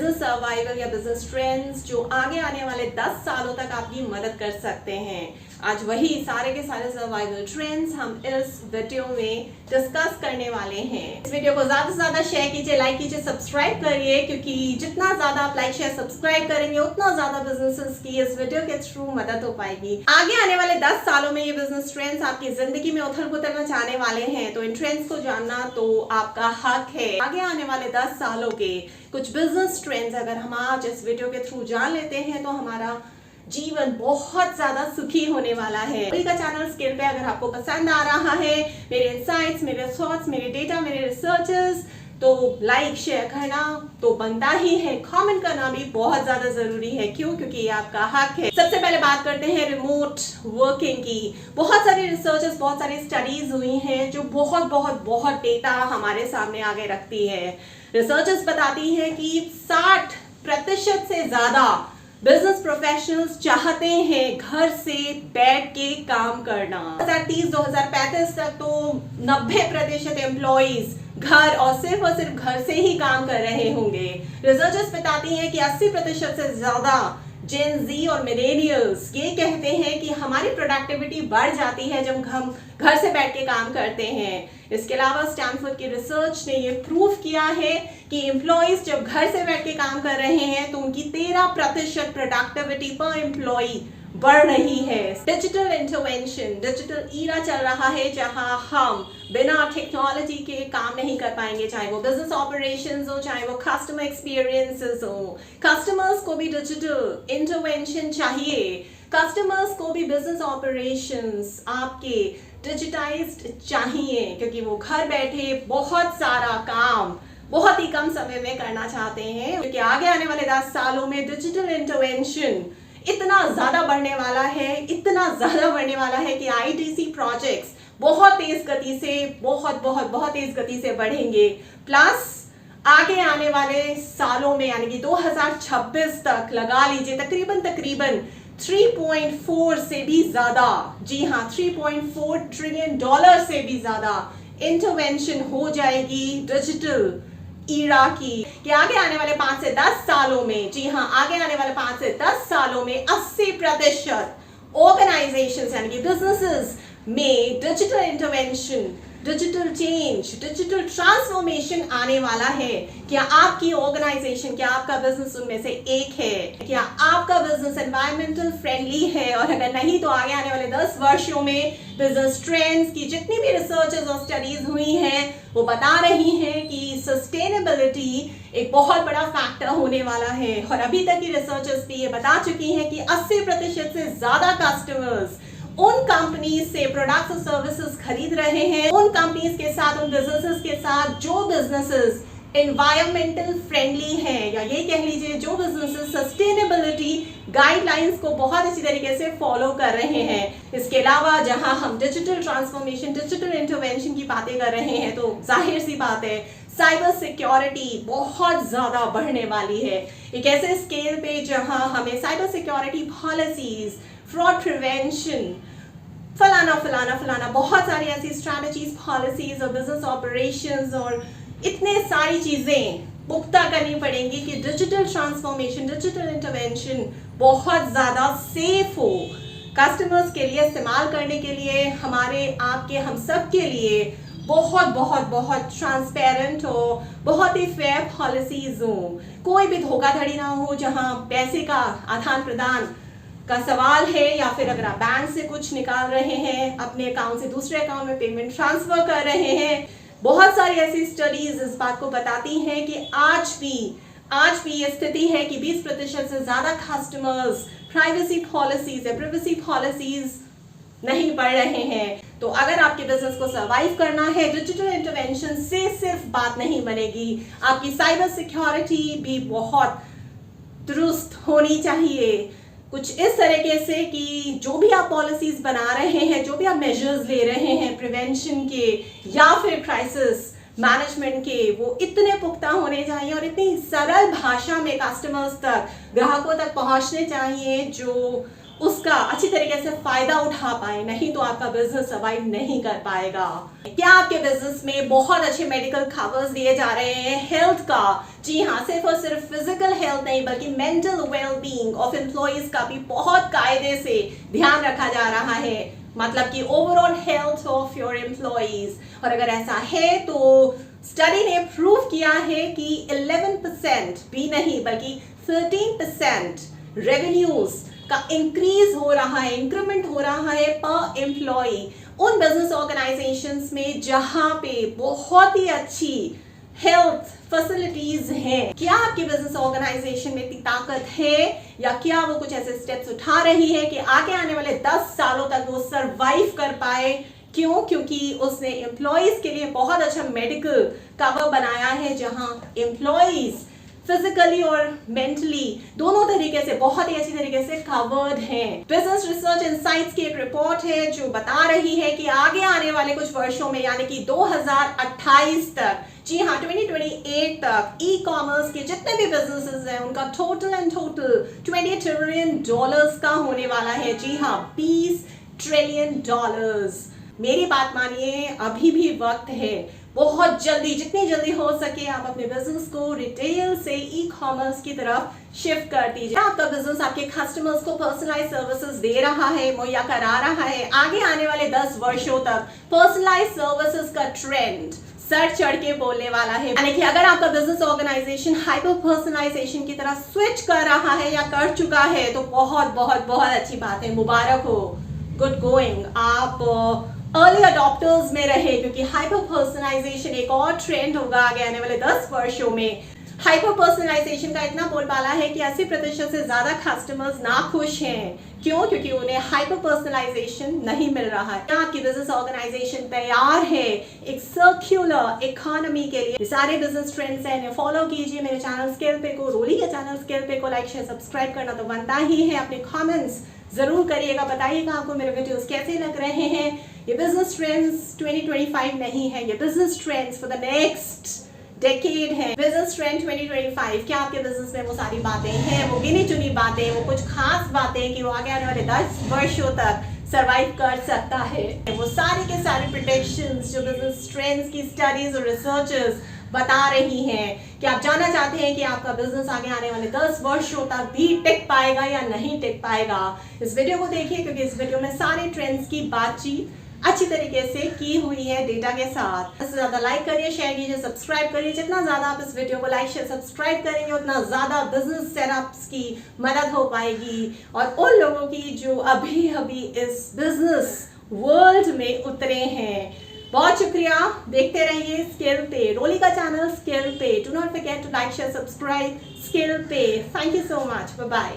Business survival या business trends जो आगे आने वाले 10 सालों तक आपकी मदद कर सकते हैं। आज वही सारे के सारे सर्वाइवल ट्रेंड्स हम इस वीडियो में डिस्कस करने वाले हैं। इस वीडियो को ज्यादा से ज्यादा शेयर कीजिए, लाइक कीजिए, सब्सक्राइब करिए, क्योंकि जितना ज्यादा आप लाइक शेयर सब्सक्राइब करेंगे उतना ज्यादा बिजनेसेस की इस वीडियो के थ्रू मदद हो पाएगी। आगे आने वाले 10 सालों में ये बिजनेस ट्रेंड्स आपकी जिंदगी में उथल पुथल मचाने वाले हैं, तो इन ट्रेंड्स को जानना तो आपका हक है। आगे आने वाले 10 सालों के कुछ बिजनेस ट्रेंड्स अगर हम आज इस वीडियो के थ्रू जान लेते हैं तो हमारा जीवन बहुत ज्यादा सुखी होने वाला है। का चैनल स्किल पे अगर आपको पसंद आ रहा है मेरे इनसाइट्स, मेरे थॉट्स, मेरे डेटा, मेरे रिसर्चेस, तो लाइक शेयर करना तो बनता ही है, कमेंट करना भी बहुत ज्यादा जरूरी है। क्यों? क्योंकि ये आपका हक है। सबसे पहले बात करते हैं रिमोट वर्किंग की। बहुत सारी रिसर्चेस, बहुत सारी स्टडीज हुई हैं जो बहुत डेटा हमारे सामने आगे रखती है। रिसर्चेस बताती है कि 60% से ज्यादा बिजनेस प्रोफेशनल्स चाहते हैं घर से बैठ के काम करना। 2030-2035 तक तो 90% एम्प्लॉइज घर और सिर्फ घर से ही काम कर रहे होंगे। रिसर्चर्स बताती हैं कि 80% से ज्यादा जेन जी और मिलेनियल्स ये कहते हैं कि हमारी प्रोडक्टिविटी बढ़ जाती है जब हम घर से बैठ के काम करते हैं। इसके अलावा स्टैनफोर्ड की रिसर्च ने ये प्रूव किया है कि एम्प्लॉइज जब घर से बैठ के काम कर रहे हैं तो उनकी 13% प्रोडक्टिविटी पर एम्प्लॉय बढ़ रही है। डिजिटल इंटरवेंशन, डिजिटल ईरा चल रहा है जहां हम बिना टेक्नोलॉजी के काम नहीं कर पाएंगे, चाहे वो बिजनेस ऑपरेशंस हो, चाहे वो कस्टमर एक्सपीरियंसेस हो। कस्टमर्स को भी डिजिटल इंटरवेंशन चाहिए, कस्टमर्स को भी बिजनेस ऑपरेशंस आपके डिजिटाइज्ड चाहिए, क्योंकि वो घर बैठे बहुत सारा काम बहुत ही कम समय में करना चाहते हैं। क्योंकि आगे आने वाले 10 सालों में डिजिटल इंटरवेंशन इतना ज्यादा बढ़ने वाला है, इतना ज्यादा बढ़ने वाला है कि आईटीसी प्रोजेक्ट्स बहुत तेज गति से बहुत तेज गति से बढ़ेंगे। प्लस आगे आने वाले सालों में यानी कि 2026 तक लगा लीजिए तकरीबन 3.4 से भी ज्यादा, जी हाँ 3.4 ट्रिलियन डॉलर से भी ज्यादा इंटरवेंशन हो जाएगी डिजिटल ईरा की। कि आगे आने वाले 5 से 10 सालों में, जी हाँ आगे आने वाले 5 से 10 सालों में 80% ऑर्गेनाइजेशंस यानी कि बिजनेसेस में digital intervention, digital change, digital transformation आने वाला है। क्या आपकी ऑर्गेनाइजेशन, क्या आपका बिजनेस उनमें से एक है? क्या आपका बिजनेस एनवायरमेंटल फ्रेंडली है? और अगर नहीं तो आगे आने वाले 10 वर्षों में बिजनेस ट्रेंड्स की जितनी भी रिसर्चेस और स्टडीज हुई हैं वो बता रही हैं कि सस्टेनेबिलिटी एक बहुत बड़ा फैक्टर होने वाला है। और अभी तक की रिसर्चेस भी ये बता चुकी हैं कि 80% से ज्यादा कस्टमर्स उन कंपनीज से प्रोडक्ट्स और सर्विसेज खरीद रहे हैं, उन कंपनीज के साथ, उन बिजनेसेस के साथ जो बिजनेसेस एनवायरमेंटल फ्रेंडली हैं, या ये कह लीजिए जो बिजनेसेस सस्टेनेबिलिटी गाइडलाइंस को बहुत अच्छी तरीके से फॉलो कर रहे हैं। इसके अलावा जहां हम डिजिटल ट्रांसफॉर्मेशन, डिजिटल इंटरवेंशन की बातें कर रहे हैं तो जाहिर सी बात है साइबर सिक्योरिटी बहुत ज्यादा बढ़ने वाली है। एक ऐसे स्केल पे जहां हमें cyber security policies, fraud prevention, फलाना बहुत सारी ऐसी स्ट्रैटेजीज, पॉलिसीज और बिजनेस ऑपरेशंस और इतने सारी चीजें पुख्ता करनी पड़ेंगी कि डिजिटल ट्रांसफॉर्मेशन, डिजिटल इंटरवेंशन बहुत ज्यादा सेफ हो कस्टमर्स के लिए, इस्तेमाल करने के लिए, हमारे आपके हम सब के लिए बहुत ट्रांसपेरेंट हो, बहुत ही फेयर पॉलिसीज हो, कोई भी धोखाधड़ी ना हो, जहां पैसे का आदान प्रदान का सवाल है या फिर अगर आप बैंक से कुछ निकाल रहे हैं, अपने अकाउंट से दूसरे अकाउंट में पेमेंट ट्रांसफर कर रहे हैं। बहुत सारी ऐसी स्टडीज इस बात को बताती हैं कि आज भी ये स्थिति है कि 20% से ज्यादा कस्टमर्स प्राइवेसी पॉलिसीज नहीं पढ़ रहे हैं। तो अगर आपके बिजनेस को सर्वाइव करना है, डिजिटल इंटरवेंशन से सिर्फ बात नहीं बनेगी, आपकी साइबर सिक्योरिटी भी बहुत दुरुस्त होनी चाहिए। कुछ इस तरीके से कि जो भी आप पॉलिसीज बना रहे हैं, जो भी आप मेजर्स ले रहे हैं प्रिवेंशन के या फिर क्राइसिस मैनेजमेंट के, वो इतने पुख्ता होने चाहिए और इतनी सरल भाषा में कस्टमर्स तक, ग्राहकों तक पहुंचने चाहिए जो उसका अच्छी तरीके से फायदा उठा पाए, नहीं तो आपका बिजनेस सर्वाइव नहीं कर पाएगा। क्या आपके बिजनेस में बहुत अच्छे मेडिकल कवर्स दिए जा रहे हैं हेल्थ का? जी हाँ, सिर्फ और सिर्फ फिजिकल हेल्थ नहीं बल्कि मेंटल वेलबींग ऑफ एम्प्लॉइज का भी बहुत कायदे से ध्यान रखा जा रहा है, मतलब कि overall health of your employees. और अगर ऐसा है तो स्टडी ने प्रूव किया है कि 11% भी नहीं बल्कि 13% रेवेन्यूज का इंक्रीज हो रहा है, इंक्रीमेंट हो रहा है पर एम्प्लॉय उन बिजनेस ऑर्गेनाइजेशंस में जहां पे बहुत ही अच्छी हेल्थ फैसिलिटीज हैं। क्या आपकी बिजनेस ऑर्गेनाइजेशन में इतनी ताकत है या क्या वो कुछ ऐसे स्टेप्स उठा रही है कि आगे आने वाले 10 सालों तक वो सरवाइव कर पाए? क्यों? क्योंकि उसने एम्प्लॉयज के लिए बहुत अच्छा मेडिकल कवर बनाया है जहां एम्प्लॉयज फिजिकली और मेंटली दोनों तरीके से बहुत ही अच्छी तरीके से कवर्ड हैं। बिजनेस रिसर्च इनसाइट्स की एक रिपोर्ट है जो बता रही है कि आगे आने वाले कुछ वर्षों में यानी कि 2028 तक, जी हाँ 2028 तक ई कॉमर्स के जितने भी बिजनेसेस हैं उनका टोटल $20 ट्रिलियन का होने वाला है। जी हाँ, $20 ट्रिलियन। मेरी बात मानिए, अभी भी वक्त है, बहुत जल्दी, जितनी जल्दी हो सके आप अपने बिजनेस को रिटेल से ई कॉमर्स की तरफ शिफ्ट कर दीजिए। आपका बिजनेस आपके कस्टमर्स को पर्सनलाइज सर्विसेज दे रहा है, मुहैया करा रहा है। आगे आने वाले 10 वर्षों तक पर्सनलाइज सर्विसेज का ट्रेंड सर चढ़ के बोलने वाला है। यानी कि अगर आपका बिजनेस ऑर्गेनाइजेशन हाइपर पर्सनलाइजेशन की तरफ स्विच कर रहा है या कर चुका है तो बहुत बहुत बहुत अच्छी बात है, मुबारक हो, गुड गोइंग। आप अर्ली अडॉप्टर्स में रहे क्योंकि हाइपर पर्सनलाइजेशन एक और ट्रेंड होगा आगे आने वाले 10 वर्षों में। हाइपर पर्सनलाइजेशन का इतना बोलबाला है कि 80% से ज्यादा कस्टमर्स नाखुश हैं। क्यों? क्योंकि उन्हें हाइपर पर्सनलाइजेशन नहीं मिल रहा है। आपकी बिजनेस ऑर्गेनाइजेशन तैयार है एक सर्क्युलर इकोनॉमी के लिए? सारे बिजनेस ट्रेंड्स हैं, इन्हें फॉलो कीजिए। मेरे चैनल स्केल पे को, रोली के चैनल स्केल पे को लाइक शेयर सब्सक्राइब करना तो बनता ही है। अपने कमेंट्स जरूर करिएगा, बताइएगा आपको मेरे वीडियोस कैसे लग रहे हैं। ये बिजनेस ट्रेंड्स 2025 नहीं है, ये business trends for the next decade है। बिजनेस ट्रेंड 2025, क्या आपके बिजनेस में वो सारी बातें हैं, वो गिनी चुनी बातें, वो कुछ खास बातें कि वो आगे आने वाले 10 वर्षों तक सरवाइव कर सकता है? वो सारे के सारे प्रेडिक्शंस जो बिजनेस ट्रेंड्स की स्टडीज और रिसर्चर्स बता रही हैं कि आप जानना चाहते हैं कि आपका बिजनेस आगे आने वाले 10 वर्षों तक भी टिक पाएगा या नहीं टिक पाएगा। इस वीडियो को देखिए क्योंकि इस वीडियो में सारे ट्रेंड्स की बातचीत अच्छी तरीके से की हुई है डेटा के साथ। इससे ज्यादा लाइक करिए, शेयर कीजिए, सब्सक्राइब करिए। जितना ज्यादा आप इस वीडियो को लाइक शेयर सब्सक्राइब करेंगे उतना ज्यादा बिजनेस सेटअप्स की मदद हो पाएगी और उन लोगों की जो अभी अभी इस बिजनेस वर्ल्ड में उतरे हैं। बहुत शुक्रिया, देखते रहिए स्केल पे, रोली का चैनल स्केल पे। Do not forget to like share subscribe scale पे। Thank you so much, bye bye.